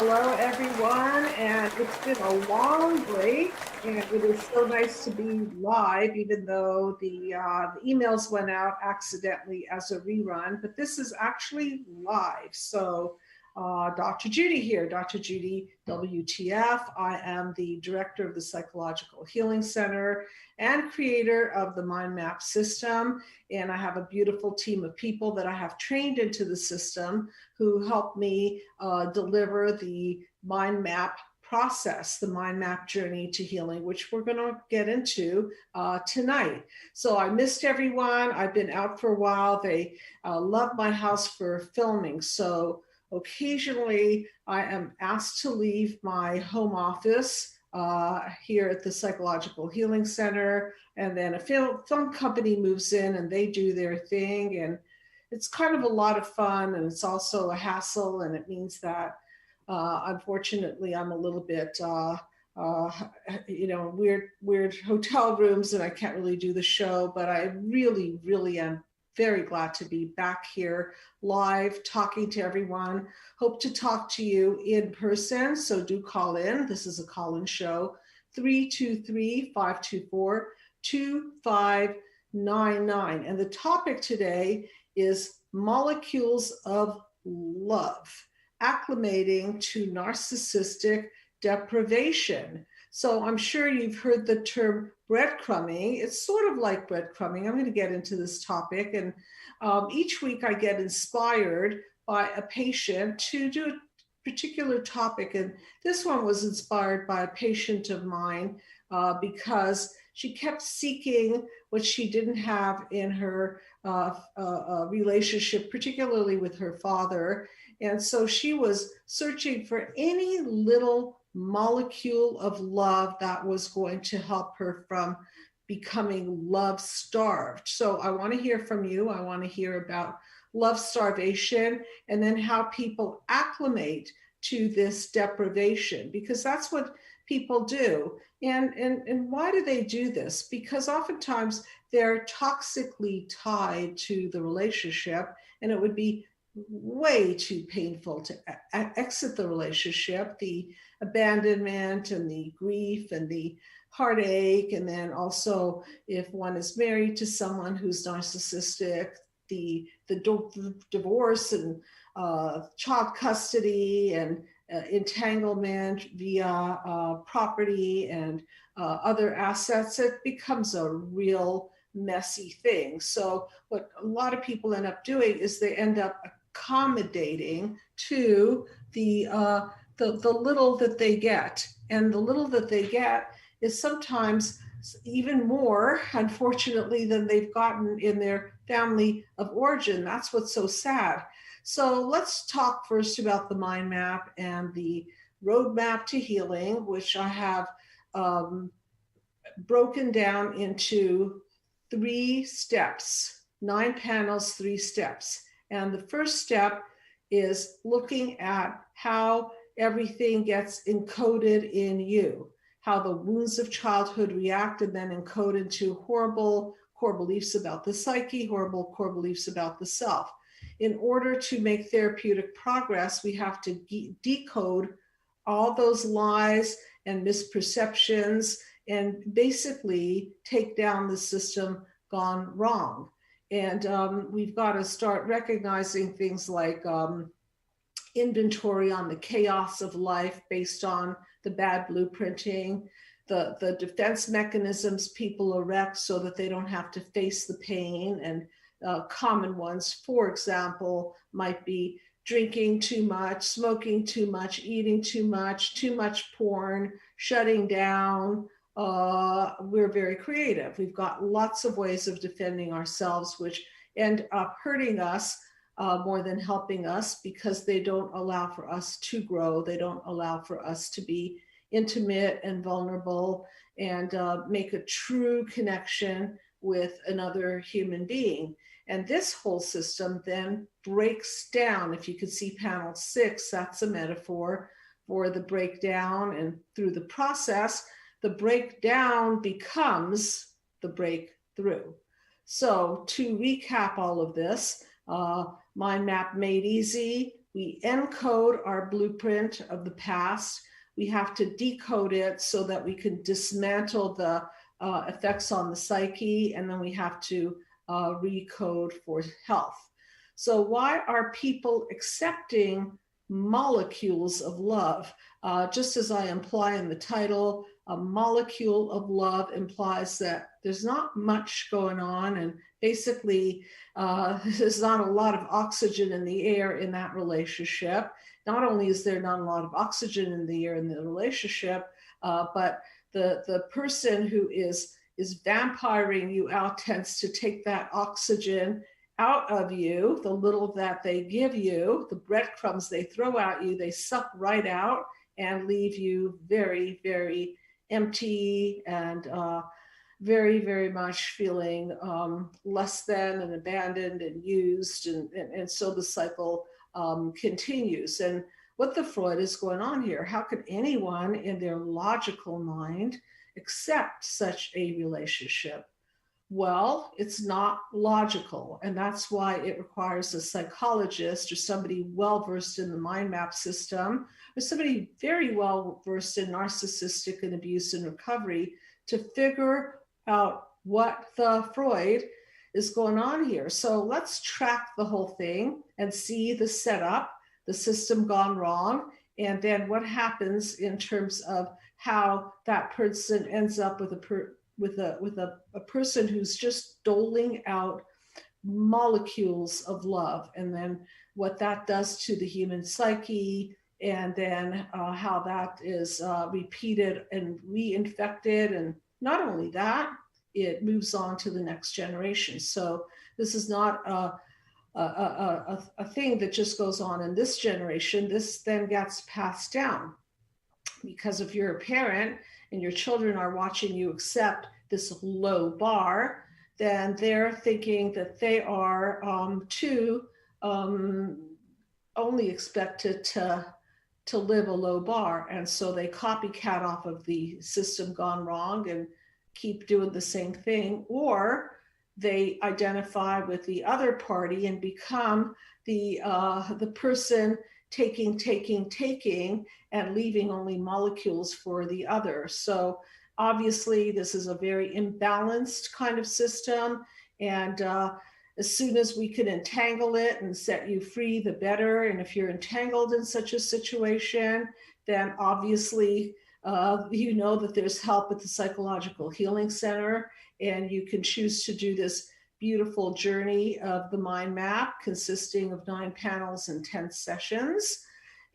Hello, everyone, and it's been a long break, and it is so nice to be live, even though the emails went out accidentally as a rerun, but this is actually live. So, Dr. Judy here, Dr. Judy WTF. I am the director of the Psychological Healing Center and creator of the Mind Map system, and I have a beautiful team of people that I have trained into the system who helped me deliver the mind map process, the mind map journey to healing, which we're going to get into tonight. So I missed everyone. I've been out for a while. They love my house for filming. So occasionally I am asked to leave my home office here at the Psychological Healing Center. And then a film company moves in and they do their thing. And it's kind of a lot of fun, and it's also a hassle, and it means that unfortunately I'm a little bit weird hotel rooms, and I can't really do the show, but I really am very glad to be back here live talking to everyone. Hope to talk to you in person, so do call in. This is a call-in show, 323-524-2599. And the topic today is molecules of love, acclimating to narcissistic deprivation. So I'm sure you've heard the term breadcrumbing. It's sort of like breadcrumbing. I'm going to get into this topic. And each week I get inspired by a patient to do a particular topic. And this one was inspired by a patient of mine because she kept seeking what she didn't have in her relationship, particularly with her father. And so she was searching for any little molecule of love that was going to help her from becoming love starved. So I want to hear from you. I want to hear about love starvation and then how people acclimate to this deprivation, because that's what people do. And why do they do this? Because oftentimes they're toxically tied to the relationship, and it would be way too painful to exit the relationship, the abandonment and the grief and the heartache. And then also, if one is married to someone who's narcissistic, the divorce and child custody and entanglement via property and other assets, it becomes a real messy thing. So what a lot of people end up doing is they end up accommodating to the little that they get. And the little that they get is sometimes even more, unfortunately, than they've gotten in their family of origin. That's what's so sad. So let's talk first about the mind map and the roadmap to healing, which I have broken down into 3 steps, 9 panels, 3 steps. And the first step is looking at how everything gets encoded in you, how the wounds of childhood react and then encode into horrible core beliefs about the psyche, horrible core beliefs about the self. In order to make therapeutic progress, we have to decode all those lies and misperceptions and basically take down the system gone wrong. And we've got to start recognizing things like inventory on the chaos of life based on the bad blueprinting, the defense mechanisms people erect so that they don't have to face the pain. And common ones, for example, might be drinking too much, smoking too much, eating too much porn, shutting down. We're very creative. We've got lots of ways of defending ourselves, which end up hurting us more than helping us, because they don't allow for us to grow. They don't allow for us to be intimate and vulnerable and make a true connection with another human being. And this whole system then breaks down. If you could see panel 6, that's a metaphor for the breakdown. And through the process, the breakdown becomes the breakthrough. So to recap all of this, Mind Map Made Easy, we encode our blueprint of the past. We have to decode it so that we can dismantle the effects on the psyche, and then we have to recode for health. So why are people accepting molecules of love? Just as I imply in the title, a molecule of love implies that there's not much going on, and basically there's not a lot of oxygen in the air in that relationship. Not only is there not a lot of oxygen in the air in the relationship, but the person who is vampiring you out tends to take that oxygen out of you. The little that they give you, the breadcrumbs they throw at you, they suck right out and leave you very, very empty and very, very much feeling less than and abandoned and used. And so the cycle continues. And what the Freud is going on here, how could anyone in their logical mind accept such a relationship? Well, it's not logical, and that's why it requires a psychologist or somebody well-versed in the mind map system, or somebody very well-versed in narcissistic and abuse and recovery to figure out what the Freud is going on here. So let's track the whole thing and see the setup, the system gone wrong, and then what happens in terms of how that person ends up with a person who's just doling out molecules of love, and then what that does to the human psyche, and then how that is repeated and reinfected. And not only that, it moves on to the next generation. So this is not a thing that just goes on in this generation. This then gets passed down, because if you're a parent and your children are watching you accept this low bar, then they're thinking that they are only expected to live a low bar. And so they copycat off of the system gone wrong and keep doing the same thing, or they identify with the other party and become the person taking, and leaving only molecules for the other. So obviously this is a very imbalanced kind of system. And as soon as we can entangle it and set you free, the better. And if you're entangled in such a situation, then obviously you know that there's help at the Psychological Healing Center, and you can choose to do this beautiful journey of the mind map consisting of 9 panels and 10 sessions.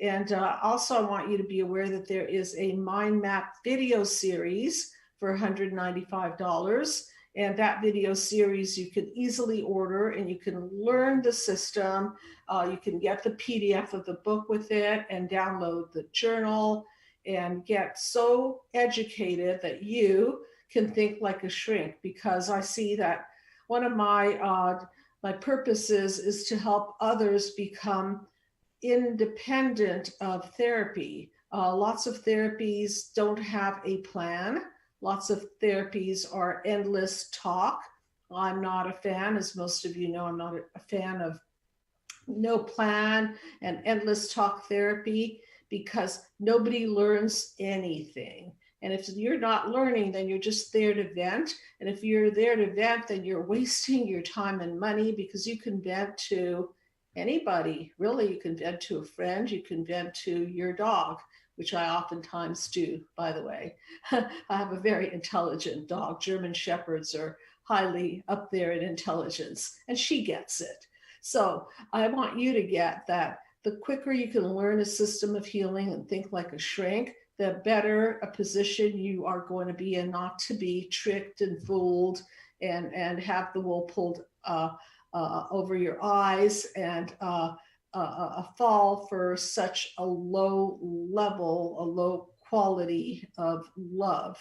And also I want you to be aware that there is a mind map video series for $195. And that video series you can easily order, and you can learn the system. You can get the PDF of the book with it and download the journal and get so educated that you can think like a shrink. Because I see that one of my purposes is to help others become independent of therapy. Lots of therapies don't have a plan. Lots of therapies are endless talk. I'm not a fan, as most of you know, I'm not a fan of no plan and endless talk therapy, because nobody learns anything. And if you're not learning, then you're just there to vent. And if you're there to vent, then you're wasting your time and money, because you can vent to anybody. Really, you can vent to a friend, you can vent to your dog, which I oftentimes do, by the way. I have a very intelligent dog. German Shepherds are highly up there in intelligence, and she gets it. So I want you to get that the quicker you can learn a system of healing and think like a shrink, the better a position you are going to be in, not to be tricked and fooled and have the wool pulled over your eyes and fall for such a low level, a low quality of love.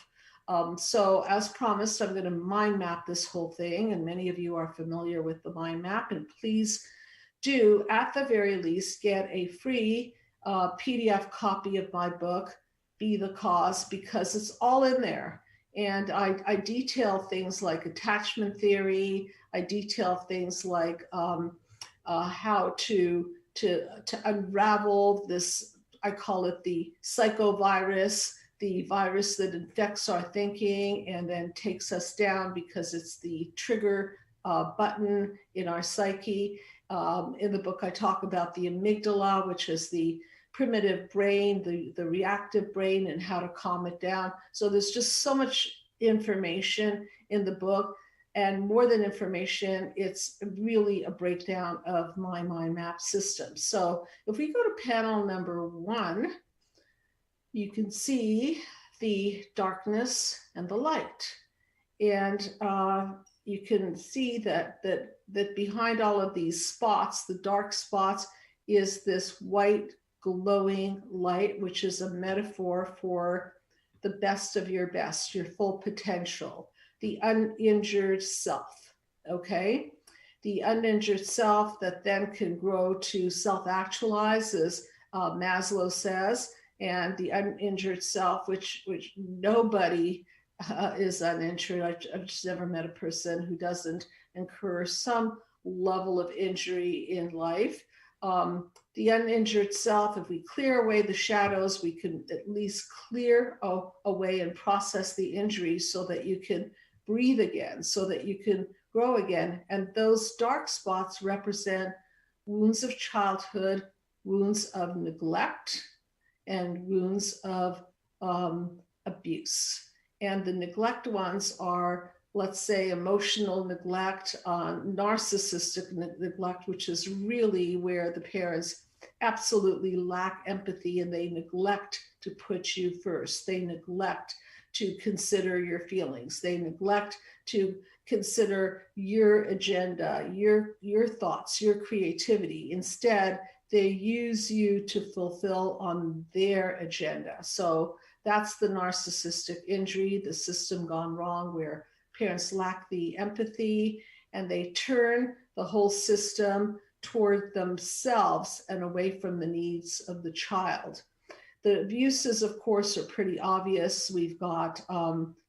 So as promised, I'm going to mind map this whole thing, and many of you are familiar with the mind map, and please do, at the very least, get a free PDF copy of my book, Be the Cause, because it's all in there. And I detail things like attachment theory. I detail things like how to to unravel this, I call it the psychovirus, the virus that infects our thinking and then takes us down because it's the trigger button in our psyche. In the book, I talk about the amygdala, which is the primitive brain, the reactive brain, and how to calm it down. So there's just so much information in the book. And more than information, it's really a breakdown of my mind map system. So if we go to panel number 1, you can see the darkness and the light. And you can see that behind all of these spots, the dark spots, is this white glowing light, which is a metaphor for the best of your best, your full potential, the uninjured self, okay? The uninjured self that then can grow to self-actualize, as Maslow says, and the uninjured self, which nobody is uninjured. I've just never met a person who doesn't incur some level of injury in life. The uninjured self, if we clear away the shadows, we can at least clear away and process the injuries so that you can breathe again, so that you can grow again. And those dark spots represent wounds of childhood, wounds of neglect, and wounds of abuse. And the neglect ones are, let's say, emotional neglect, narcissistic neglect, which is really where the parents absolutely lack empathy and they neglect to put you first. They neglect to consider your feelings. They neglect to consider your agenda, your thoughts, your creativity. Instead, they use you to fulfill on their agenda. So that's the narcissistic injury, the system gone wrong, where parents lack the empathy and they turn the whole system toward themselves and away from the needs of the child. The abuses, of course, are pretty obvious. We've got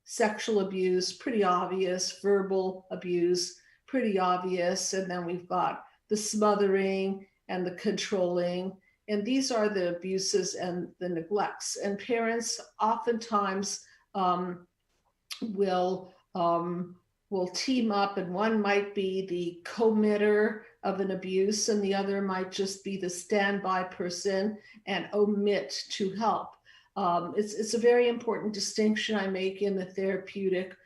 sexual abuse, pretty obvious, verbal abuse, pretty obvious, and then we've got the smothering and the controlling. And these are the abuses and the neglects. And parents oftentimes will team up, and one might be the committer of an abuse and the other might just be the standby person and omit to help. It's a very important distinction I make in the therapeutic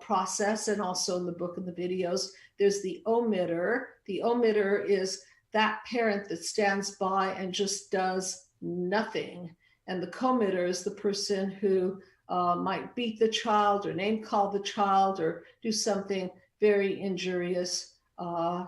process and also in the book and the videos. There's the omitter. The omitter is that parent that stands by and just does nothing. And the committer is the person who might beat the child or name call the child or do something very injurious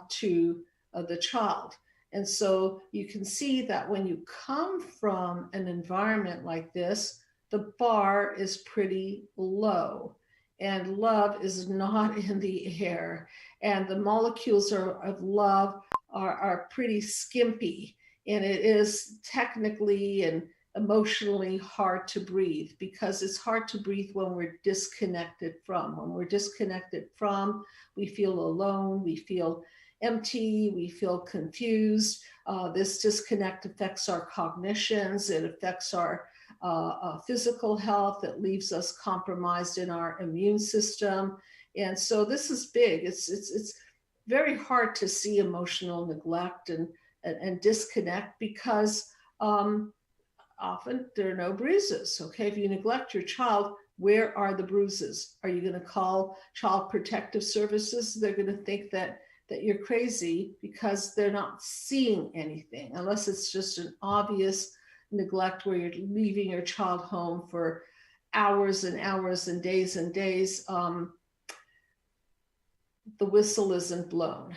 to the child. And so you can see that when you come from an environment like this, the bar is pretty low and love is not in the air. And the molecules of love are pretty skimpy. And it is technically and emotionally hard to breathe because it's hard to breathe when we're disconnected from. When we're disconnected from, we feel alone, we feel empty, we feel confused. This disconnect affects our cognitions, it affects our physical health, it leaves us compromised in our immune system. And so this is big. It's very hard to see emotional neglect and disconnect because often there are no bruises. Okay, if you neglect your child, where are the bruises? Are you going to call Child Protective Services? They're going to think that you're crazy because they're not seeing anything, unless it's just an obvious neglect where you're leaving your child home for hours and hours and days. The whistle isn't blown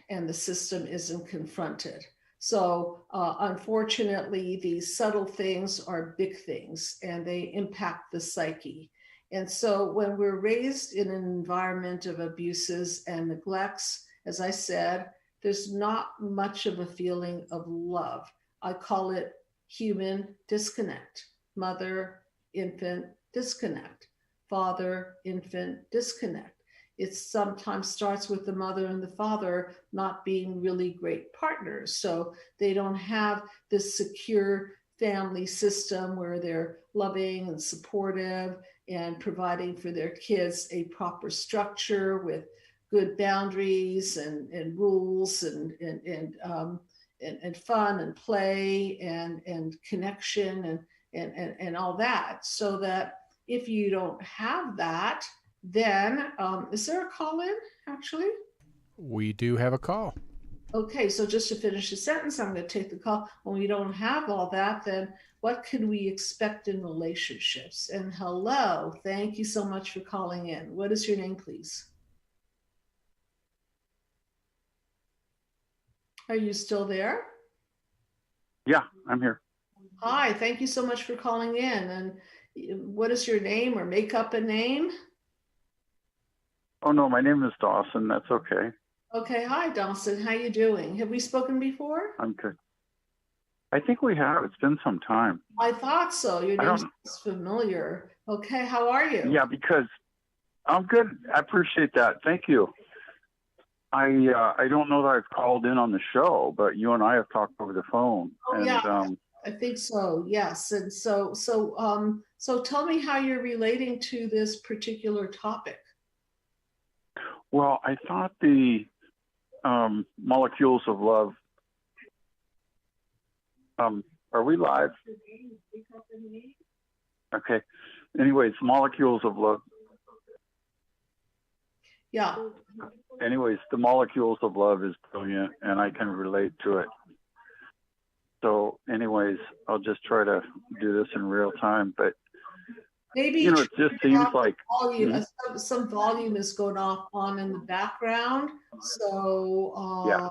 and the system isn't confronted. So unfortunately, these subtle things are big things and they impact the psyche. And so when we're raised in an environment of abuses and neglects, as I said, there's not much of a feeling of love. I call it human disconnect, mother, infant disconnect, father, infant disconnect. it sometimes starts with the mother and the father not being really great partners. So they don't have this secure family system where they're loving and supportive and providing for their kids a proper structure with good boundaries and rules and fun and play and connection and all that. So that if you don't have that, then is there a call in actually? We do have a call. Okay, so just to finish the sentence, I'm going to take the call. When we don't have all that, then what can we expect in relationships? And hello, thank you so much for calling in. What is your name, please? Are you still there? Yeah, I'm here. Hi, thank you so much for calling in. And what is your name, or make up a name? Oh, no, my name is Dawson. That's okay. Okay, hi, Dawson. How you doing? Have we spoken before? I'm good. I think we have. It's been some time. I thought so. Your name is familiar. Okay, how are you? Yeah, because I'm good. I appreciate that. Thank you. I don't know that I've called in on the show, but you and I have talked over the phone. Oh, and, yeah, I think so. Yes, and so tell me how you're relating to this particular topic. Well, I thought the molecules of love. Are we live? Okay. Anyways, molecules of love. Yeah. Anyways, the molecules of love is brilliant, and I can relate to it. So, anyways, I'll just try to do this in real time. But maybe it just seems like volume, some volume is going on in the background. So I'm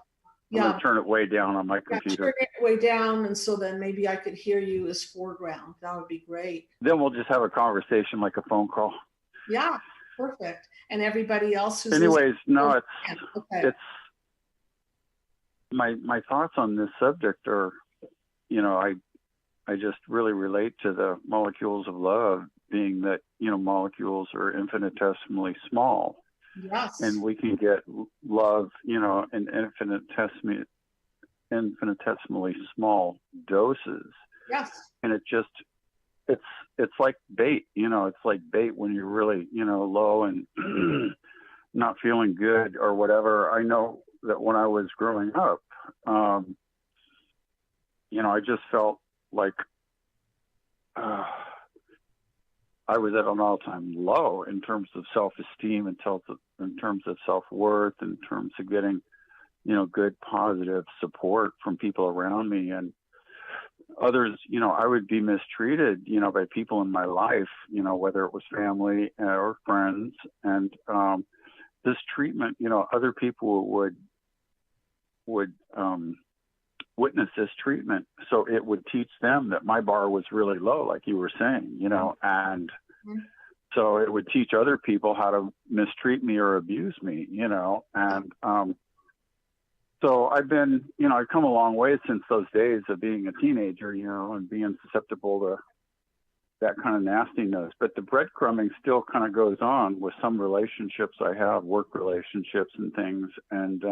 gonna turn it way down on my computer. Turn it way down, and so then maybe I could hear you as foreground. That would be great. Then we'll just have a conversation like a phone call. Yeah, perfect. And everybody else who's anyways, no, it's my thoughts on this subject are, I just really relate to the molecules of love, being that, molecules are infinitesimally small. Yes. And we can get love, in infinitesimally small doses. Yes. And it's like bait, it's like bait when you're really, low and not feeling good or whatever. I know that when I was growing up, I just felt like I was at an all-time low in terms of self-esteem, in terms of self-worth, in terms of getting, good, positive support from people around me. And others, I would be mistreated, by people in my life, whether it was family or friends. And this treatment, other people would witness this treatment. So it would teach them that my bar was really low, like you were saying, and so it would teach other people how to mistreat me or abuse me, and so I've been, I've come a long way since those days of being a teenager, and being susceptible to that kind of nastiness. But the breadcrumbing still kind of goes on with some relationships I have, work relationships and things. And,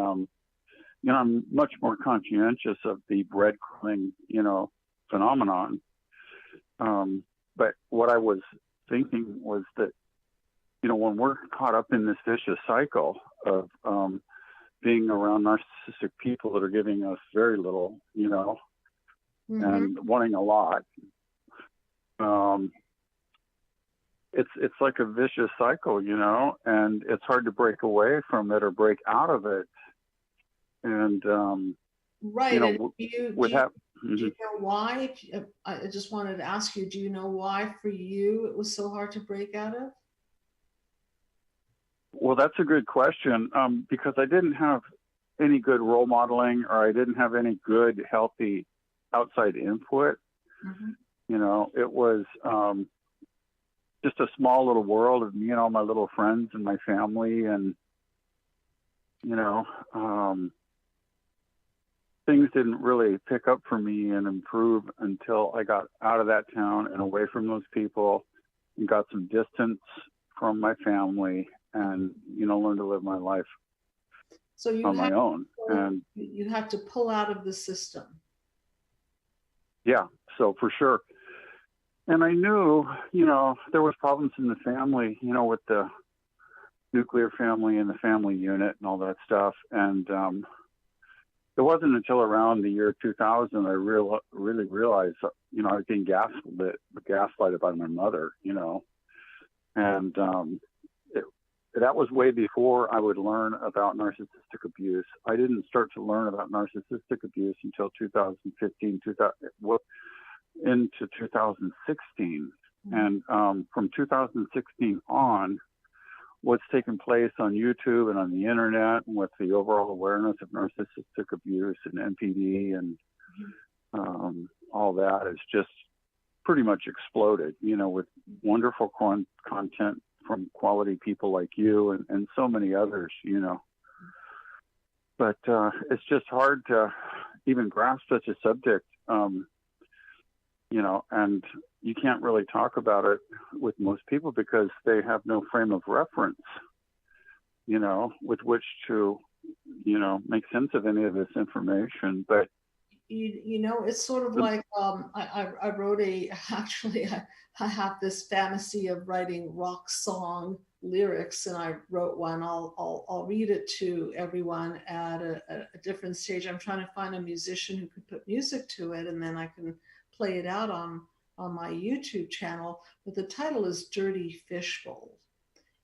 I'm much more conscientious of the breadcrumbing, phenomenon. But what I was thinking was that, when we're caught up in this vicious cycle of being around narcissistic people that are giving us very little, and wanting a lot, it's like a vicious cycle, and it's hard to break away from it or break out of it. And right. And do you know why? I just wanted to ask you, do you know why for you it was so hard to break out of? Well, that's a good question, because I didn't have any good role modeling, or I didn't have any good, healthy outside input. It was just a small little world of me and all my little friends and my family. And, things didn't really pick up for me and improve until I got out of that town and away from those people and got some distance from my family. and, learn to live my life So you on my own. And you have to pull out of the system. Yeah, so for sure. And I knew, there was problems in the family, with the nuclear family and the family unit and all that stuff. And it wasn't until around the year 2000 I really realized, I was being gaslighted by my mother, and that was way before I would learn about narcissistic abuse. I didn't start to learn about narcissistic abuse until 2015, into 2016. And from 2016 on, what's taken place on YouTube and on the internet, and with the overall awareness of narcissistic abuse and NPD and all that has just pretty much exploded, with wonderful content from quality people like you and so many others, But it's just hard to even grasp such a subject, and you can't really talk about it with most people because they have no frame of reference, with which to, make sense of any of this information. But it's sort of like I wrote actually I have this fantasy of writing rock song lyrics, and I wrote one. I'll read it to everyone at a different stage. I'm trying to find a musician who could put music to it, and then I can play it out on my YouTube channel. But the title is Dirty Fishbowl.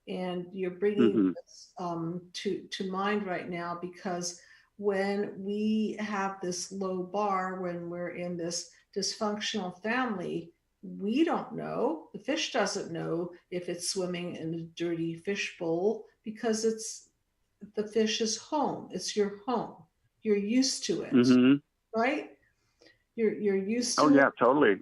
And you're bringing this to mind right now, because when we have this low bar, when we're in this dysfunctional family, we don't know, the fish doesn't know if it's swimming in a dirty fishbowl, because the fish is home. It's your home. You're used to it, right? You're used to it. Oh yeah, totally.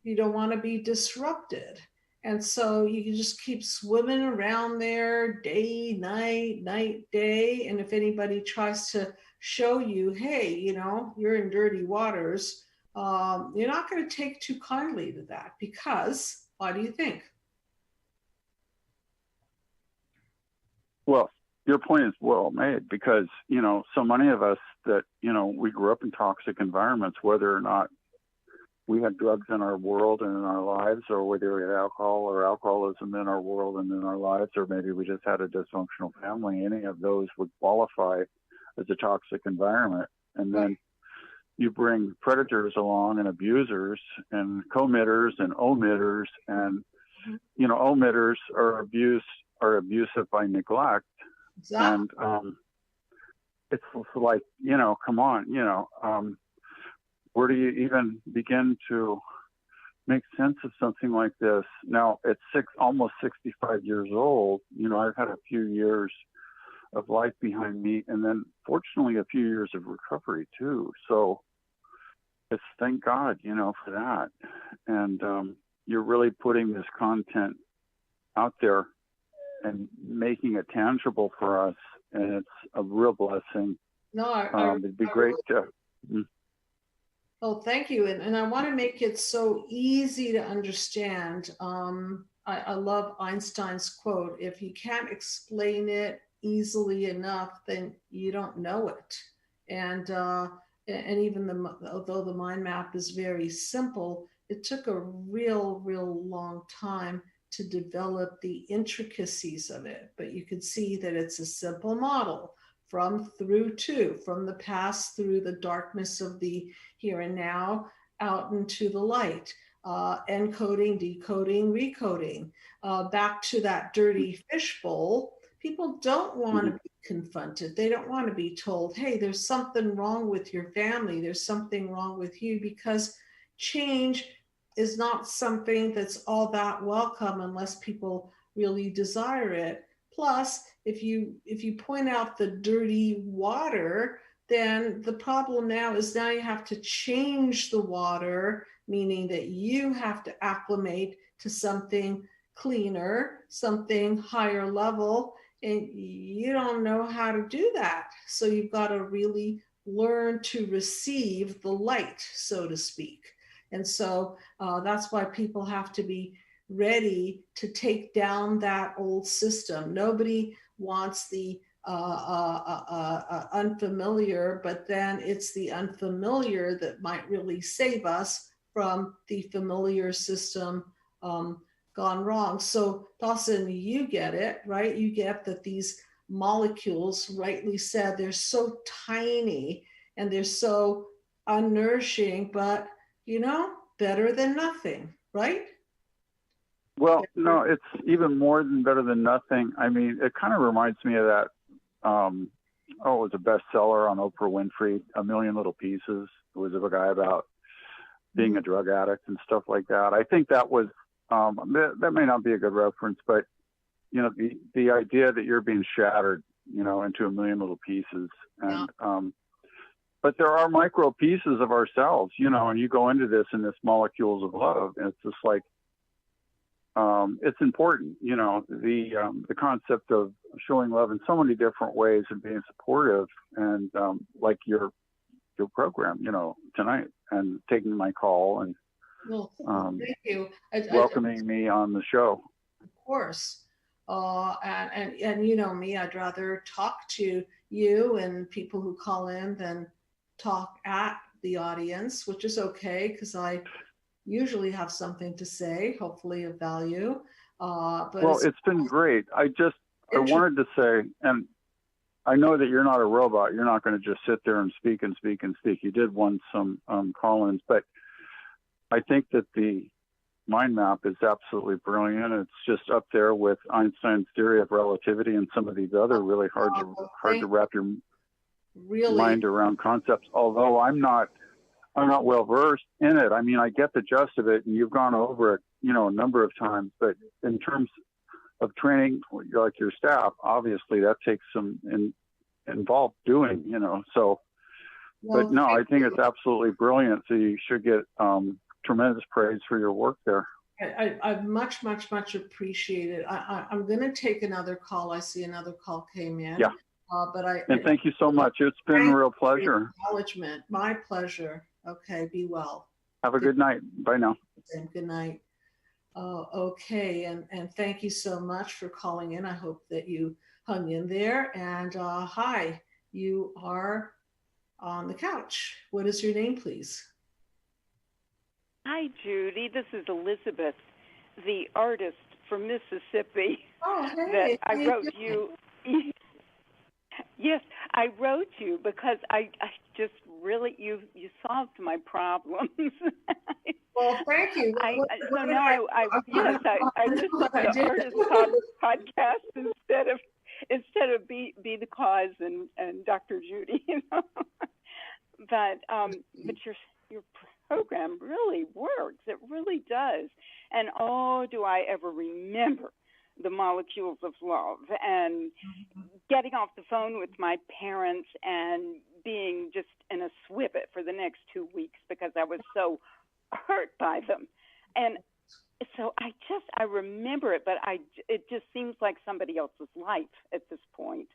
You don't want to be disrupted. And so you can just keep swimming around there day, night, day. And if anybody tries to show you, hey, you're in dirty waters, you're not going to take too kindly to that, because why do you think? Well, your point is well made, because, so many of us that, we grew up in toxic environments, whether or not we had drugs in our world and in our lives, or whether we had alcohol or alcoholism in our world and in our lives, or maybe we just had a dysfunctional family, any of those would qualify as a toxic environment. And then you bring predators along and abusers and committers and omitters, and, omitters are abusive by neglect. Exactly. And it's like, come on, where do you even begin to make sense of something like this? Now, at almost 65 years old, I've had a few years of life behind me, and then fortunately a few years of recovery too. So it's thank God, for that. And you're really putting this content out there and making it tangible for us, and it's a real blessing. No, it'd be great to. Oh, thank you. And I want to make it so easy to understand. I love Einstein's quote: if you can't explain it easily enough, then you don't know it. And even although the mind map is very simple, it took a real long time to develop the intricacies of it. But you could see that it's a simple model from the past through the darkness of the here and now out into the light, encoding, decoding, recoding, back to that dirty fishbowl. People don't want to be confronted. They don't want to be told, hey, there's something wrong with your family. There's something wrong with you, because change is not something that's all that welcome unless people really desire it. Plus, if you point out the dirty water, then the problem now is you have to change the water, meaning that you have to acclimate to something cleaner, something higher level, and you don't know how to do that. So you've got to really learn to receive the light, so to speak. And so that's why people have to be ready to take down that old system. Nobody wants the unfamiliar, but then it's the unfamiliar that might really save us from the familiar system gone wrong. So Dawson, you get it, right? You get that these molecules, rightly said, they're so tiny and they're so unnourishing, but better than nothing, right? Well, no, it's even more than better than nothing. I mean, it kind of reminds me of that. It was a bestseller on Oprah Winfrey, A Million Little Pieces. It was of a guy about being a drug addict and stuff like that. I think that was, that may not be a good reference, but, the idea that you're being shattered, into a million little pieces. And, but there are micro pieces of ourselves, and you go into this in this molecules of love, and it's just like, it's important, the concept of showing love in so many different ways and being supportive, and like your program, tonight, and taking my call and thank you. Welcoming me on the show. Of course. And you know me, I'd rather talk to you and people who call in than talk at the audience, which is okay because I usually have something to say, hopefully of value. But it's been great. I wanted to say, and I know that you're not a robot. You're not going to just sit there and speak and speak and speak. You did want some call-ins, but I think that the mind map is absolutely brilliant. It's just up there with Einstein's theory of relativity and some of these other really hard to wrap your mind around concepts. Although I'm not well versed in it. I mean, I get the gist of it, and you've gone over it, a number of times. But in terms of training, like your staff, obviously that takes some involved doing, So, but no, I think it's absolutely brilliant. So you should get tremendous praise for your work there. I much, much, much appreciate it. I'm going to take another call. I see another call came in. Yeah. And thank you so much. It's been a real pleasure. Acknowledgement. My pleasure. Okay. Be well. Have a good night. Bye now. Good night. Okay. And thank you so much for calling in. I hope that you hung in there. And hi, you are on the couch. What is your name, please? Hi, Judy. This is Elizabeth, the artist from Mississippi. Oh, hey. That I wrote you. Yes, I wrote you because I just really, you solved my problems. Well, thank you. I just did the artist podcast instead of be the cause and Dr. Judy, But your program really works. It really does. And do I ever remember the molecules of love and getting off the phone with my parents and being just in a swivet for the next 2 weeks because I was so hurt by them. And so I remember it, but it just seems like somebody else's life at this point.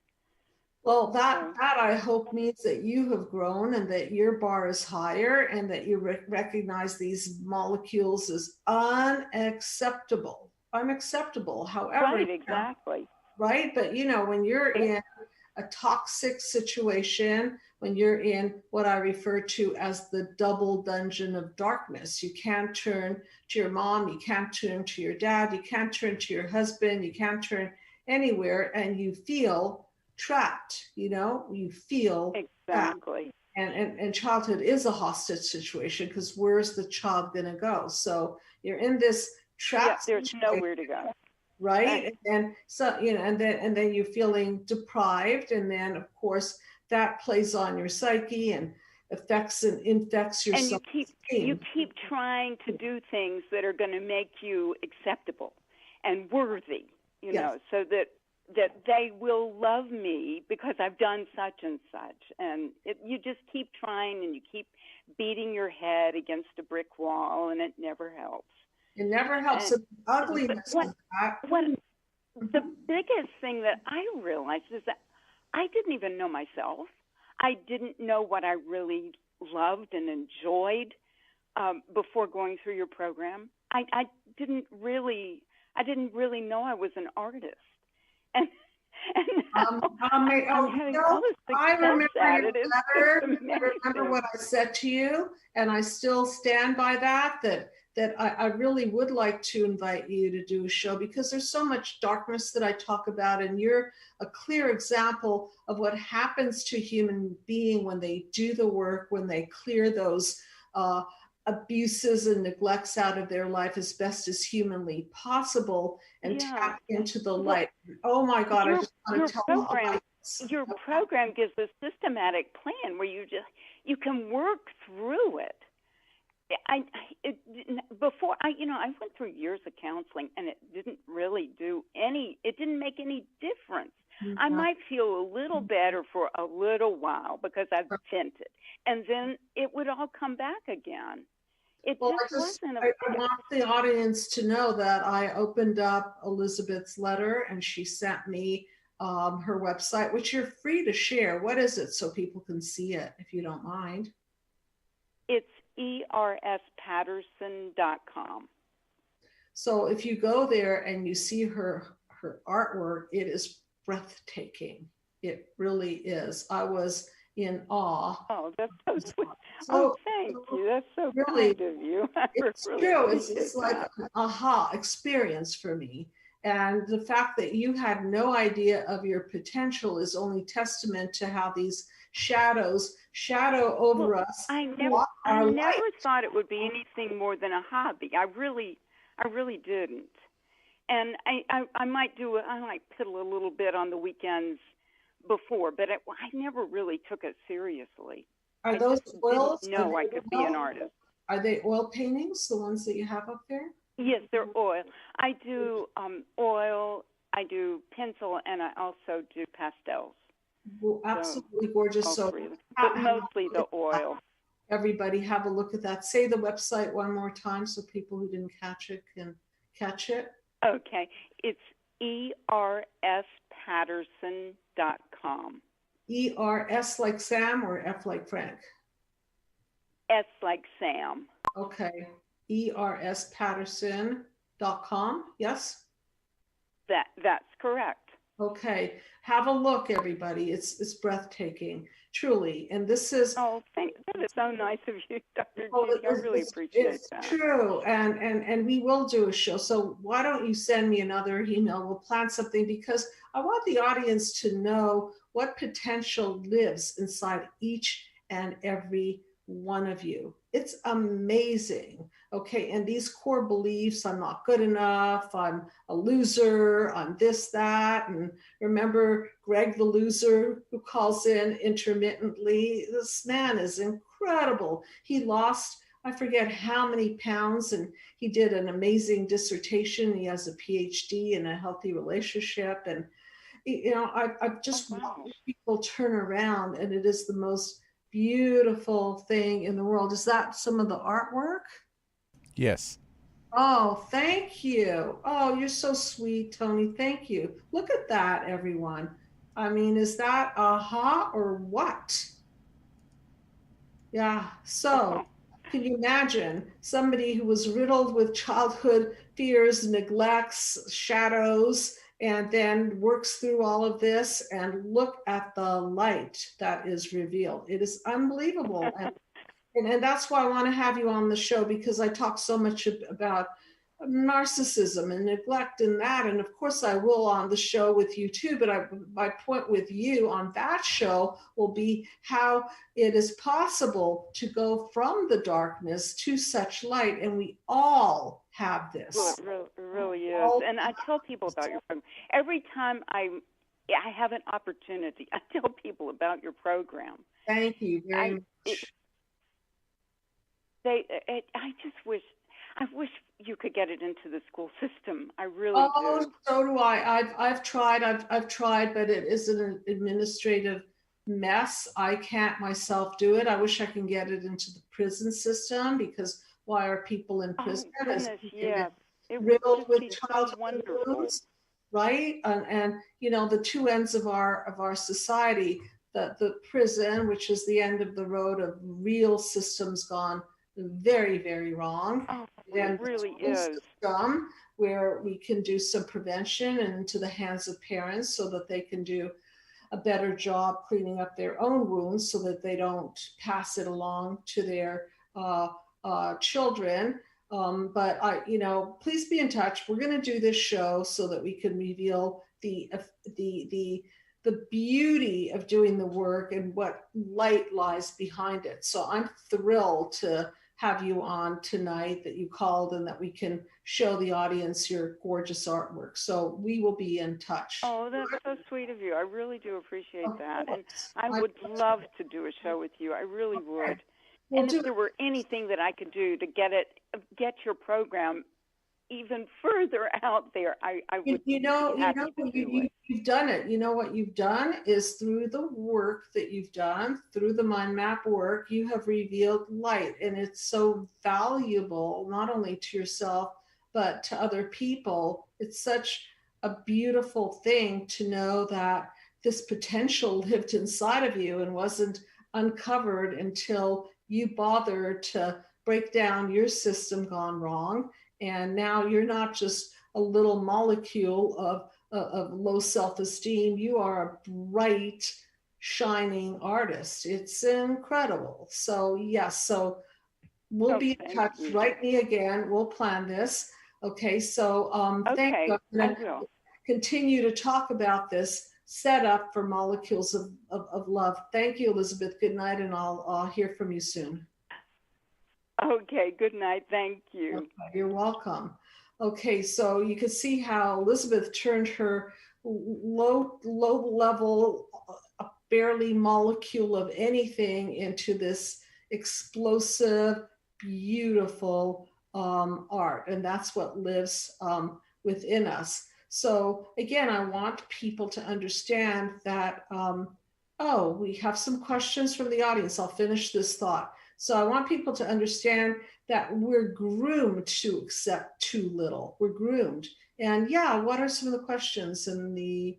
Well, that I hope means that you have grown and that your bar is higher and that you recognize these molecules as unacceptable. However, right, exactly. Right. But, when you're in a toxic situation, when you're in what I refer to as the double dungeon of darkness, you can't turn to your mom, you can't turn to your dad, you can't turn to your husband, you can't turn anywhere, and you feel trapped, you feel exactly. And childhood is a hostage situation because where's the child going to go? So you're in this trap. There's nowhere to go. Right. And so, and then you're feeling deprived. And then, of course, that plays on your psyche and affects and infects your self-esteem. And you keep trying to do things that are going to make you acceptable and worthy, so that they will love me because I've done such and such. And you just keep trying and you keep beating your head against a brick wall, and it never helps. It never helps. The ugliness of that. The biggest thing that I realized is that I didn't even know myself. I didn't know what I really loved and enjoyed before going through your program. I didn't really know I was an artist, and now I'm having all this I success remember at your it. It's letter. just I remember amazing. what I said to you, and I still stand by that. That I really would like to invite you to do a show, because there's so much darkness that I talk about, and you're a clear example of what happens to a human being when they do the work, when they clear those abuses and neglects out of their life as best as humanly possible, and tap into the light. Oh my God, I just want to tell program, your program gives a systematic plan where you can work through it. I went through years of counseling, and it didn't really it didn't make any difference. Mm-hmm. I might feel a little better for a little while because I've vented, and then it would all come back again. I want the audience to know that I opened up Elizabeth's letter, and she sent me her website, which you're free to share. What is it, so people can see it, if you don't mind? It's erspatterson.com. So if you go there and you see her artwork, it is breathtaking. It really is. I was in awe. Oh, that's so sweet. Thank you. That's so really kind of you. It's really true. It's like an aha experience for me. And the fact that you had no idea of your potential is only testament to how these shadows shadow over us. I never thought it would be anything more than a hobby. I really didn't. And I might piddle a little bit on the weekends before, but I never really took it seriously. Are those oils? No, I could be an artist. Are they oil paintings, the ones that you have up there? Yes, they're oil. I do oil, I do pencil, and I also do pastels. Well, absolutely gorgeous. So, but mostly the oil. Everybody have a look at that. Say the website one more time so people who didn't catch it can catch it. Okay. It's erspatterson.com. ERS like Sam or F like Frank? S like Sam. Okay. erspatterson.com. Yes? That's correct. Okay. Have a look, everybody. It's breathtaking, truly. And this is... Oh, that is so nice of you, Dr. Judy. I really appreciate that. It's true. And we will do a show. So why don't you send me another email? We'll plan something, because I want the audience to know what potential lives inside each and every one of you. It's amazing. Okay. And these core beliefs, I'm not good enough, I'm a loser, I'm this, that. And remember Greg the loser, who calls in intermittently? This man is incredible. He lost, I forget how many pounds, and he did an amazing dissertation. He has a PhD in a healthy relationship. And, I've just watched people turn around, and it is the most beautiful thing in the world. Is that some of the artwork? Yes. Oh, thank you. Oh, you're so sweet, Tony. Thank you. Look at that, everyone. I mean, is that aha or what? Yeah. So can you imagine somebody who was riddled with childhood fears, neglects, shadows, and then works through all of this, and look at the light that is revealed. It is unbelievable. And that's why I want to have you on the show, because I talk so much about narcissism and neglect and that. And of course I will on the show with you too, but my point with you on that show will be how it is possible to go from the darkness to such light. And we all have this. Well, it really is. And I tell people about your program. Every time I have an opportunity, I tell people about your program. Thank you very much. I wish you could get it into the school system. I really do. Oh, so do I. I've tried, but it is an administrative mess. I can't myself do it. I wish I can get it into the prison system, because why are people in prison? Oh, goodness, yeah. Riddled with childhood wounds, right? And the two ends of our society, the prison, which is the end of the road of real systems gone very, very wrong. Oh, And it really the school is. system, where we can do some prevention and into the hands of parents so that they can do a better job cleaning up their own wounds so that they don't pass it along to their children. But please be in touch. We're going to do this show so that we can reveal the beauty of doing the work and what light lies behind it. So I'm thrilled to have you on tonight, that you called, and that we can show the audience your gorgeous artwork. So we will be in touch. Oh, that's so sweet of you. I really do appreciate that. And I would love to do a show with you. I really would. And if there were anything that I could do to get your program even further out there, I would be happy to do it. You've done it. You know what you've done is, through the work that you've done, through the mind map work, you have revealed light, and it's so valuable, not only to yourself, but to other people. It's such a beautiful thing to know that this potential lived inside of you and wasn't uncovered until you bothered to break down your system gone wrong. And now you're not just a little molecule of low self-esteem. You are a bright, shining artist. It's incredible. So yes, so we'll be in touch. Write me again. We'll plan this. Okay, so thank you. I will continue to talk about this setup for molecules of love. Thank you, Elizabeth. Good night, and I'll hear from you soon. Okay, good night. Thank you. Okay, you're welcome. Okay, so you can see how Elizabeth turned her low level, barely molecule of anything into this explosive, beautiful art. And that's what lives within us. So again, I want people to understand that, we have some questions from the audience. I'll finish this thought. So I want people to understand that we're groomed to accept too little. We're groomed. And yeah, what are some of the questions in the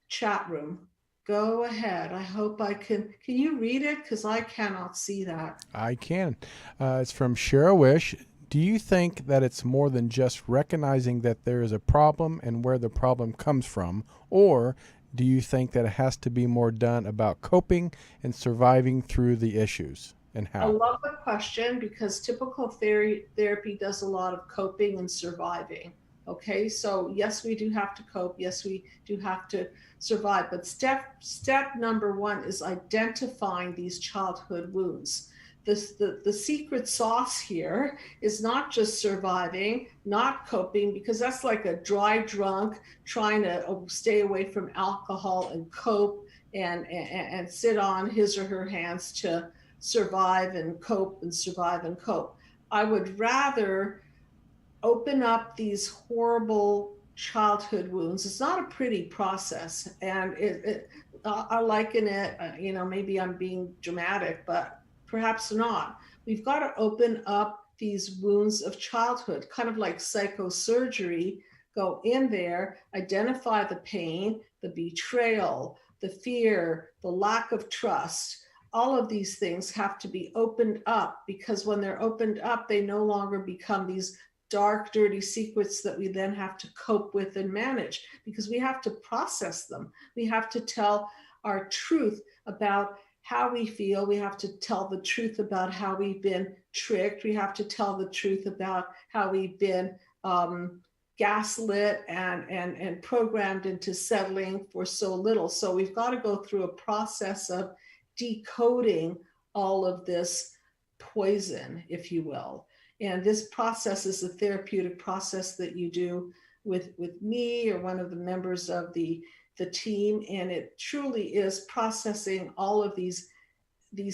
chat room? Go ahead. I hope I can you read it? Because I cannot see that. I can. It's from Shara Wish. Do you think that it's more than just recognizing that there is a problem and where the problem comes from? Or do you think that it has to be more done about coping and surviving through the issues? And how? I love the question, because typical therapy does a lot of coping and surviving. Okay, so yes, we do have to cope. Yes, we do have to survive. But step number one is identifying these childhood wounds. The secret sauce here is not just surviving, not coping, because that's like a dry drunk trying to stay away from alcohol and cope and sit on his or her hands to survive and cope and survive and cope. I would rather open up these horrible childhood wounds. It's not a pretty process, and I liken it, maybe I'm being dramatic, but perhaps not. We've got to open up these wounds of childhood, kind of like psychosurgery. Go in there, identify the pain, the betrayal, the fear, the lack of trust. All of these things have to be opened up, because when they're opened up, they no longer become these dark, dirty secrets that we then have to cope with and manage, because we have to process them. We have to tell our truth about how we feel. We have to tell the truth about how we've been tricked. We have to tell the truth about how we've been gaslit and programmed into settling for so little. So we've got to go through a process of decoding all of this poison, if you will. And this process is a therapeutic process that you do with me or one of the members of the team. And it truly is processing all of these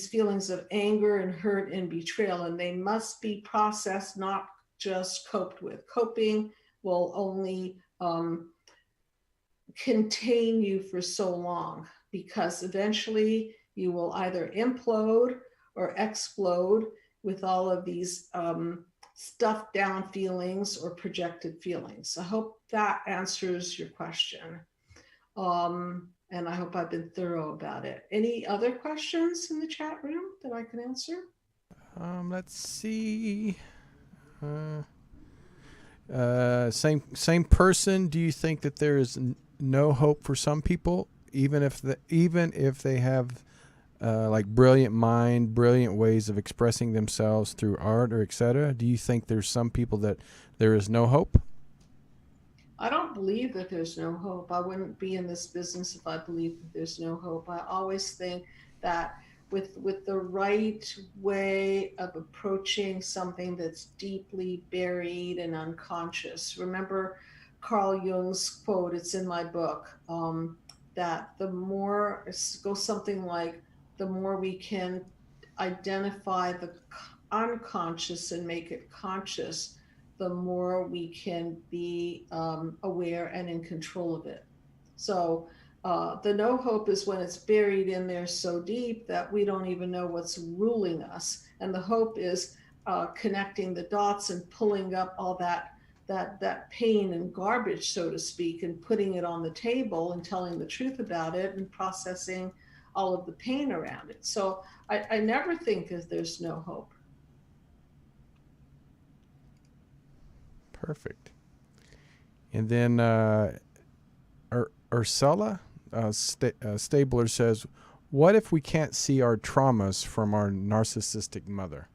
feelings of anger and hurt and betrayal. And they must be processed, not just coped with. Coping will only contain you for so long, because eventually you will either implode or explode with all of these stuffed down feelings or projected feelings. I hope that answers your question. And I hope I've been thorough about it. Any other questions in the chat room that I can answer? Let's see. Same person. Do you think that there is no hope for some people, even if they have like brilliant mind, brilliant ways of expressing themselves through art or etc.? Do you think there's some people that there is no hope? I don't believe that there's no hope. I wouldn't be in this business if I believed that there's no hope. I always think that with the right way of approaching something that's deeply buried and unconscious. Remember Carl Jung's quote, it's in my book, that the more, it goes something like, the more we can identify the unconscious and make it conscious, the more we can be aware and in control of it. So the no hope is when it's buried in there so deep that we don't even know what's ruling us. And the hope is connecting the dots and pulling up all that pain and garbage, so to speak, and putting it on the table and telling the truth about it and processing all of the pain around it. So I never think that there's no hope. Perfect. And then Ursula Stabler says, what if we can't see our traumas from our narcissistic mother?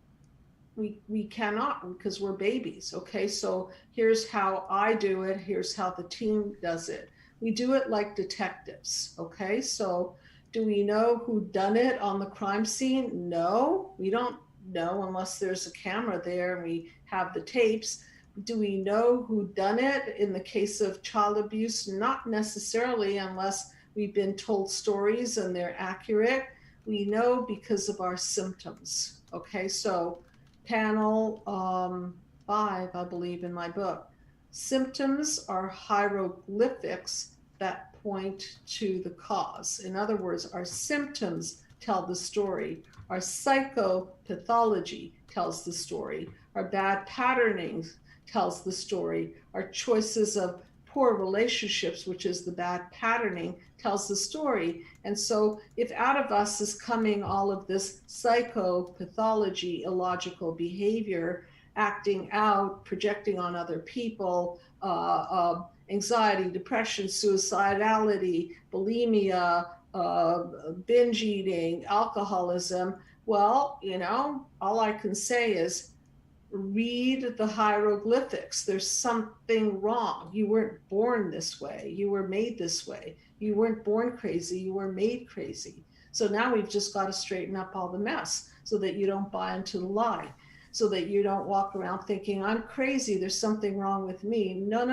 We cannot, because we're babies. Okay, so here's how I do it. Here's how the team does it. We do it like detectives. Okay, so do we know who done it on the crime scene? No, we don't know unless there's a camera there and we have the tapes. Do we know who done it in the case of child abuse? Not necessarily, unless we've been told stories and they're accurate. We know because of our symptoms. Okay, so panel 5, I believe, in my book. Symptoms are hieroglyphics that point to the cause. In other words, our symptoms tell the story. Our psychopathology tells the story. Our bad patterning tells the story. Our choices of poor relationships, which is the bad patterning, tells the story. And so if out of us is coming all of this psychopathology, illogical behavior, acting out, projecting on other people, anxiety, depression, suicidality, bulimia, binge eating, alcoholism, well, all I can say is read the hieroglyphics. There's something wrong. You weren't born this way. You were made this way. You weren't born crazy. You were made crazy. So now we've just got to straighten up all the mess so that you don't buy into the lie, so that you don't walk around thinking, I'm crazy, there's something wrong with me. No.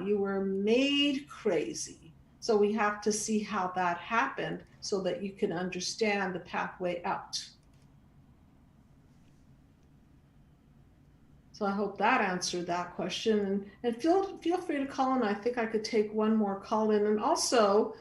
You were made crazy. So we have to see how that happened so that you can understand the pathway out. So I hope that answered that question. And feel free to call in. I think I could take one more call in. And also,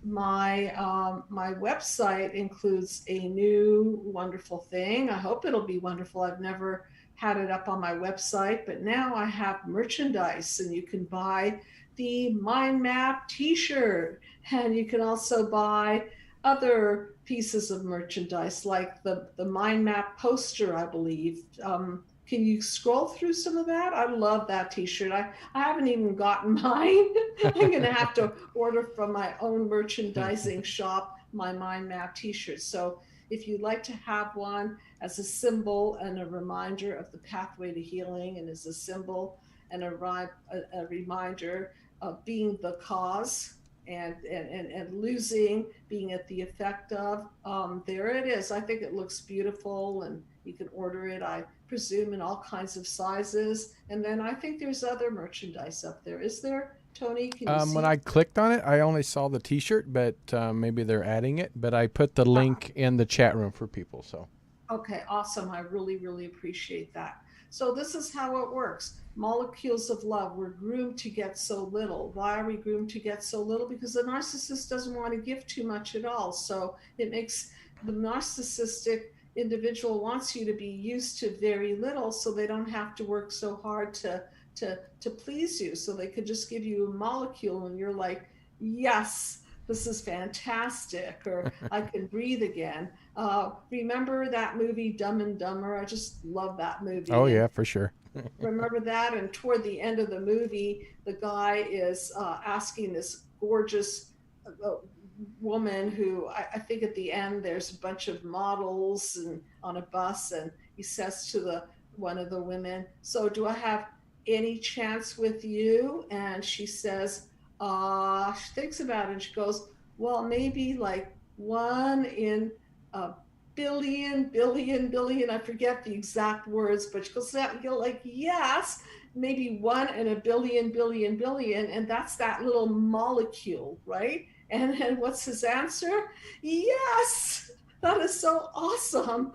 my website includes a new wonderful thing. I hope it'll be wonderful. I've never had it up on my website, but now I have merchandise, and you can buy the Mind Map t-shirt, and you can also buy other pieces of merchandise like the Mind Map poster, I believe. Can you scroll through some of that? I love that t-shirt. I haven't even gotten mine. I'm going to have to order from my own merchandising shop my Mind Map t-shirt. So if you'd like to have one as a symbol and a reminder of the pathway to healing, and as a symbol and a reminder of being the cause and losing, being at the effect of, there it is. I think it looks beautiful, and you can order it, I presume, in all kinds of sizes. And then I think there's other merchandise up there. Is there, Tony? Can you see? When I clicked on it, I only saw the t-shirt, but maybe they're adding it. But I put the link in the chat room for people. So okay, awesome. I really appreciate that. So this is how it works. Molecules of love. We're groomed to get so little. Why are we groomed to get so little? Because the narcissist doesn't want to give too much at all. So it makes the narcissistic individual wants you to be used to very little, so they don't have to work so hard to please you. So they could just give you a molecule, and you're like, yes, this is fantastic, or I can breathe again. Remember that movie Dumb and Dumber? I just love that movie. Oh, And yeah, for sure. remember that? And toward the end of the movie, the guy is asking this gorgeous woman who I think at the end there's a bunch of models and on a bus, and he says to the one of the women, "So do I have any chance with you?" And she says, she thinks about it and she goes, "Well, maybe like one in a billion. I forget the exact words, but she goes, you're like, yes, maybe one in a billion. And that's that little molecule, right? And then what's his answer? Yes, that is so awesome.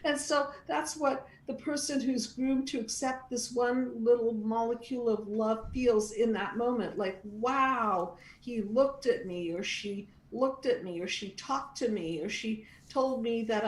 And so that's what the person who's groomed to accept this one little molecule of love feels in that moment. Like, wow, he looked at me, or she looked at me, or she talked to me, or she told me that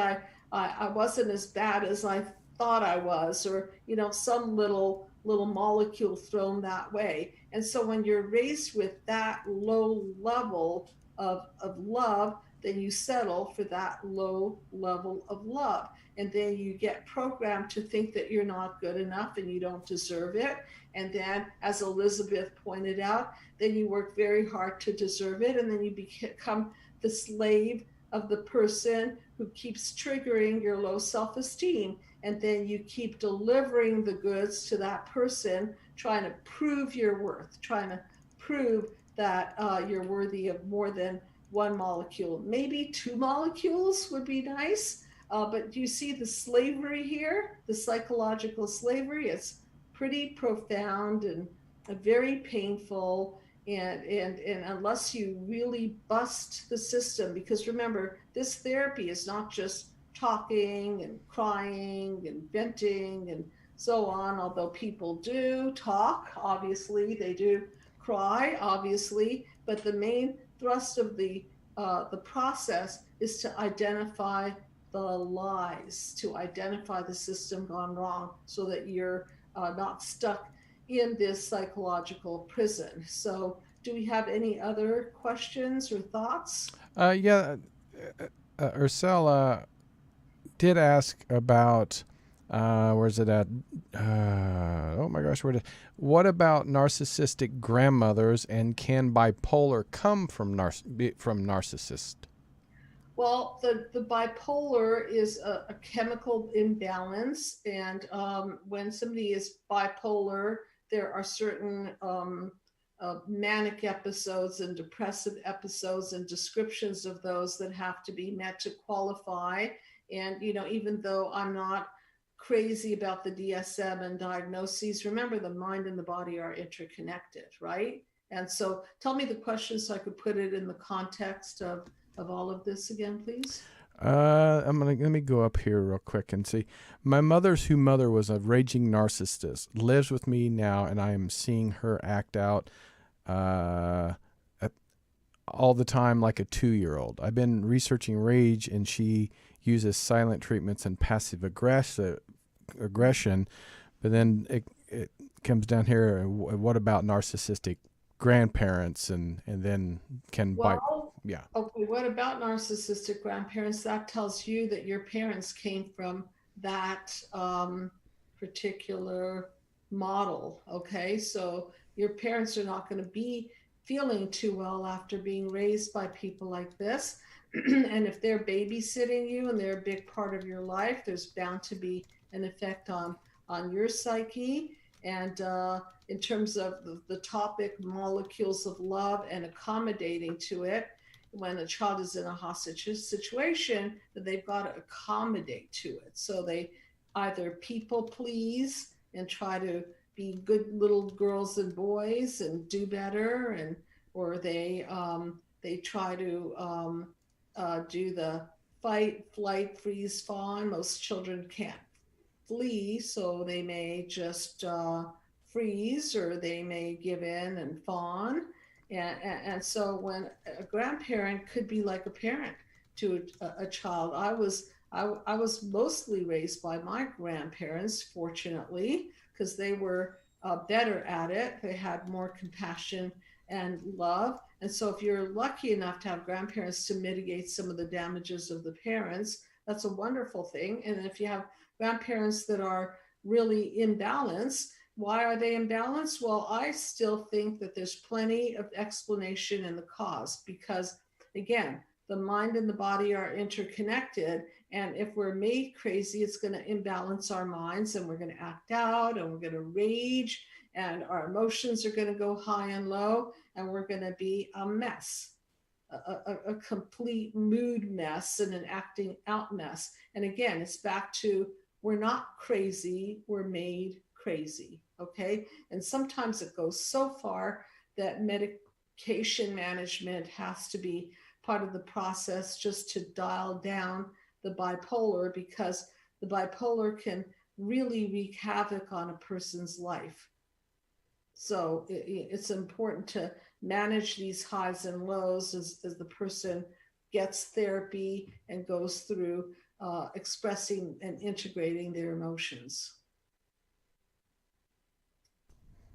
I wasn't as bad as I thought I was, or some little molecule thrown that way. And so when you're raised with that low level of love, then you settle for that low level of love. And then you get programmed to think that you're not good enough and you don't deserve it. And then, as Elizabeth pointed out, then you work very hard to deserve it. And then you become the slave of the person who keeps triggering your low self-esteem. And then you keep delivering the goods to that person, trying to prove your worth, trying to prove that you're worthy of more than one molecule. Maybe two molecules would be nice. But do you see the slavery here? The psychological slavery? It's pretty profound and very painful. And unless you really bust the system, because remember, this therapy is not just talking and crying and venting and so on, although people do talk, obviously, they do cry, obviously, but the main thrust of the process is to identify the lies, to identify the system gone wrong, so that you're not stuck in this psychological prison. So, do we have any other questions or thoughts? Yeah, Ursula did ask about where's it at? Oh my gosh, what about narcissistic grandmothers, and can bipolar come from narcissist? Well, the bipolar is a chemical imbalance, and when somebody is bipolar, there are certain manic episodes and depressive episodes and descriptions of those that have to be met to qualify. And even though I'm not crazy about the DSM and diagnoses, remember, the mind and the body are interconnected, right? And so tell me the question so I could put it in the context of all of this again, please. Let me go up here real quick and see. My mother's mother was a raging narcissist, lives with me now, and I am seeing her act out all the time like a 2-year-old. I've been researching rage, and she uses silent treatments and passive aggression, but then it comes down here. What about narcissistic grandparents, and then can bite? Yeah. Okay, what about narcissistic grandparents? That tells you that your parents came from that particular model. Okay, so your parents are not going to be feeling too well after being raised by people like this. And if they're babysitting you and they're a big part of your life, there's bound to be an effect on your psyche. And in terms of the topic, molecules of love and accommodating to it, when a child is in a hostage situation, that they've got to accommodate to it. So they either people please and try to be good little girls and boys and do better, or they try to do the fight, flight, freeze, fawn. Most children can't flee, so they may just freeze, or they may give in and fawn. And so when a grandparent could be like a parent to a child. I was mostly raised by my grandparents, fortunately, because they were better at it. They had more compassion and love. And so if you're lucky enough to have grandparents to mitigate some of the damages of the parents, that's a wonderful thing. And if you have grandparents that are really imbalanced, why are they imbalanced? Well, I still think that there's plenty of explanation in the cause because, again, the mind and the body are interconnected. And if we're made crazy, it's going to imbalance our minds and we're going to act out and we're going to rage and our emotions are going to go high and low and we're going to be a mess. A complete mood mess and an acting out mess. And again, it's back to we're not crazy, we're made crazy. Okay. And sometimes it goes so far that medication management has to be part of the process just to dial down the bipolar because the bipolar can really wreak havoc on a person's life. So it's important to manage these highs and lows as the person gets therapy and goes through expressing and integrating their emotions.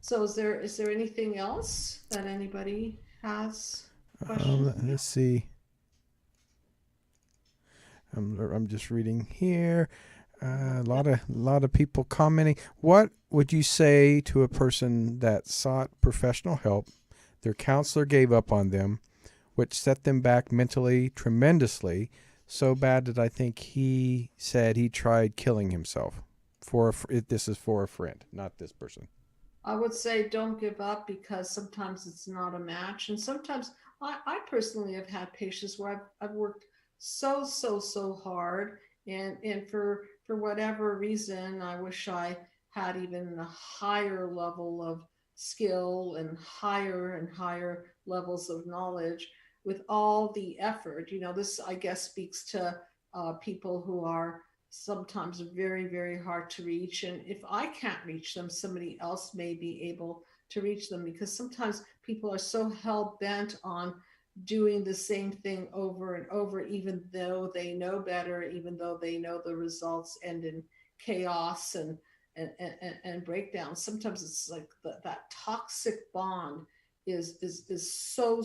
So is there anything else that anybody has questions? Let's see. I'm just reading here. A lot of people commenting. What would you say to a person that sought professional help? Their counselor gave up on them, which set them back mentally tremendously, so bad that I think he said he tried killing himself. This is for a friend, not this person. I would say don't give up because sometimes it's not a match. And sometimes I personally have had patients where I've worked so hard and for whatever reason, I wish I had even a higher level of skill and higher levels of knowledge with all the effort. This, I guess, speaks to people who are sometimes very hard to reach. And if I can't reach them, somebody else may be able to reach them because sometimes people are so hell-bent on doing the same thing over and over, even though they know better, even though they know the results end in chaos and breakdown. Sometimes it's like that toxic bond is so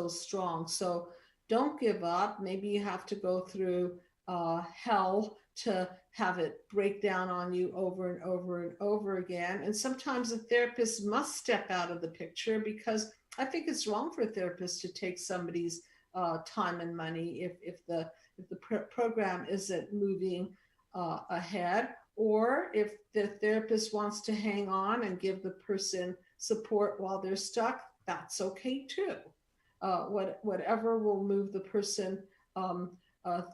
strong. So don't give up. Maybe you have to go through hell to have it break down on you over and over again. And sometimes a therapist must step out of the picture because I think it's wrong for a therapist to take somebody's time and money if the program isn't moving ahead, or if the therapist wants to hang on and give the person support while they're stuck. That's okay too. Whatever will move the person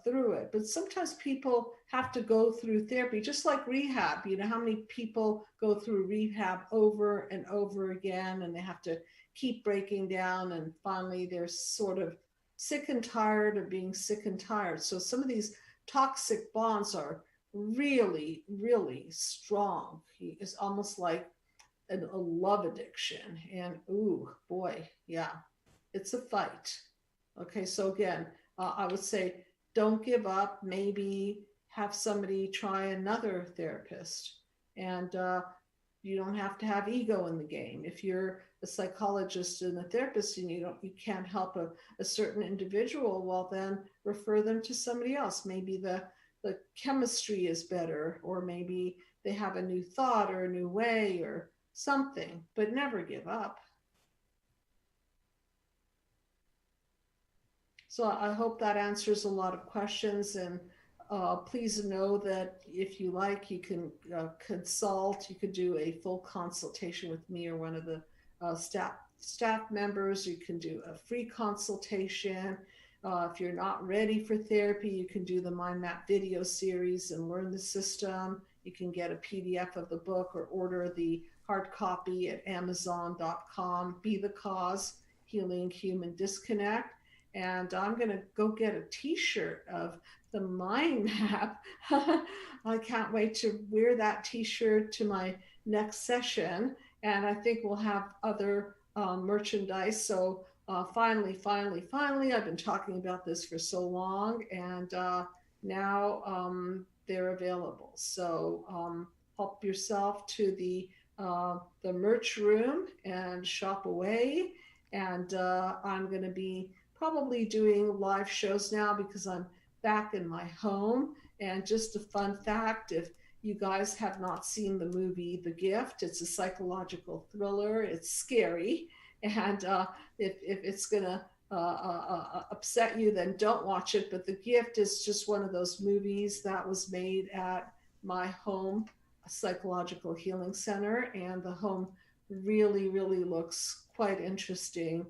through it. But sometimes people have to go through therapy, just like rehab. How many people go through rehab over and over again, and they have to keep breaking down, and finally they're sort of sick and tired of being sick and tired. So some of these toxic bonds are really strong. It's almost like a love addiction. And ooh, boy, yeah, it's a fight. Okay, so again, I would say don't give up. Maybe have somebody try another therapist. And you don't have to have ego in the game. If you're a psychologist and a therapist and you can't help a certain individual, well, then refer them to somebody else. Maybe the chemistry is better, or maybe they have a new thought or a new way or something, but never give up. So I hope that answers a lot of questions, and please know that if you like, you can consult. You could do a full consultation with me or one of the staff members. You can do a free consultation. If you're not ready for therapy, you can do the Mind Map video series and learn the system. You can get a PDF of the book or order the hard copy at Amazon.com. Be the Cause, Healing Human Disconnect. And I'm going to go get a t-shirt of the Mind Map. I can't wait to wear that t-shirt to my next session. And I think we'll have other merchandise. So finally, I've been talking about this for so long, and now they're available. So help yourself to the merch room and shop away. And I'm going to be probably doing live shows now because I'm back in my home. And just a fun fact, if you guys have not seen the movie The Gift, it's a psychological thriller. It's scary. And if it's going to upset you, then don't watch it. But The Gift is just one of those movies that was made at my home psychological healing center. And the home really, really looks quite interesting.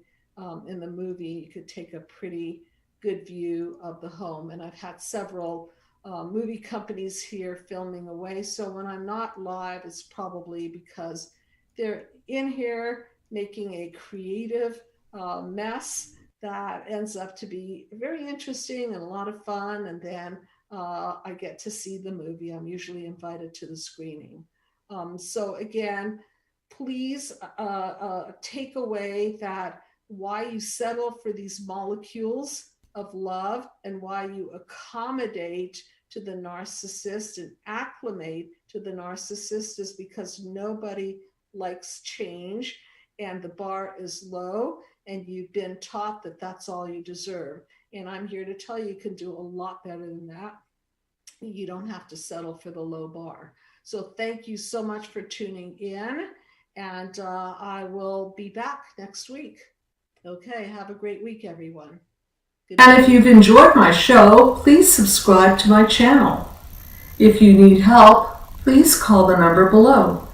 In the movie, you could take a pretty good view of the home. And I've had several movie companies here filming away. So when I'm not live, it's probably because they're in here making a creative mess that ends up to be very interesting and a lot of fun. And then I get to see the movie. I'm usually invited to the screening. So again, please take away that why you settle for these molecules of love and why you accommodate to the narcissist and acclimate to the narcissist is because nobody likes change and the bar is low and you've been taught that that's all you deserve. And I'm here to tell you, you can do a lot better than that. You don't have to settle for the low bar. So thank you so much for tuning in, and I will be back next week. Okay, have a great week, everyone. And if you've enjoyed my show, please subscribe to my channel. If you need help, please call the number below.